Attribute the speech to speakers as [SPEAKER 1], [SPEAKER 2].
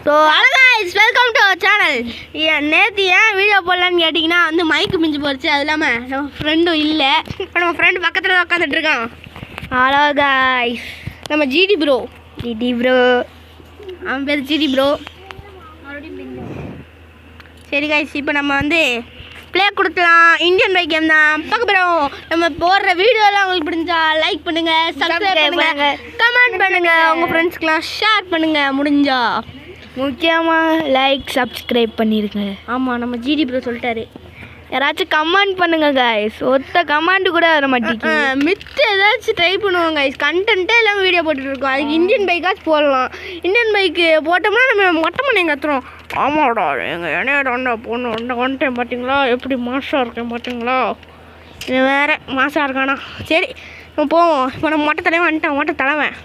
[SPEAKER 1] So hello guys, welcome to our channel. நேற்று ஏன் video போடலான்னு கேட்டிங்கன்னா வந்து மைக்கு மிஞ்சி போச்சு. அது இல்லாமல் நம்ம ஃப்ரெண்டும் இல்லை. இப்போ நம்ம ஃப்ரெண்டு பக்கத்தில் உட்காந்துட்டு இருக்கான்.
[SPEAKER 2] ஹலோ கைஸ்,
[SPEAKER 1] நம்ம ஜிடி ப்ரோ. அவன் பேர் ஜிடி ப்ரோ. சரி கைஸ், இப்போ நம்ம வந்து ப்ளே கொடுக்கலாம். இந்தியன் பைக் கேம் தான் பார்க்க போகிறோம். நம்ம போடுற வீடியோலாம் உங்களுக்கு பிடிச்சா லைக் பண்ணுங்கள், சப்ஸ்கிரைப் பண்ணுங்கள், கமெண்ட் பண்ணுங்கள், உங்கள் ஃப்ரெண்ட்ஸ்க்கெலாம் ஷேர் பண்ணுங்கள் முடிஞ்சா.
[SPEAKER 2] முக்கியமாக லைக் சப்ஸ்கிரைப் பண்ணிடுங்க.
[SPEAKER 1] ஆமாம், நம்ம ஜிடி ப்ரோ சொல்லிட்டாரு.
[SPEAKER 2] யாராச்சும் கமெண்ட் பண்ணுங்க கைஸ். ஒத்த கமெண்ட் கூட வர மாட்டேங்குது.
[SPEAKER 1] மித்த ஏதாச்சும் ட்ரை பண்ணுவோம் கைஸ். கண்டென்ட்டே இல்லாமல் வீடியோ போட்டுட்ருக்கோம். அதுக்கு இந்தியன் பைக்காச்சும் போடலாம். இந்தியன் பைக்கு போட்டோம்னா நம்ம மொட்டை பண்ணி கத்துறோம். ஆமாடா, எங்கள் என்னடா பொண்ணு வந்துட்டேன் பார்த்தீங்களா, எப்படி மாசாக இருக்கேன் பார்த்தீங்களா. இது வேறு மாசாக இருக்கானா. சரி நம்ம போவோம். இப்போ நம்ம மொட்டை தலைவன் வந்துட்டான். மொட்டை தலைவன்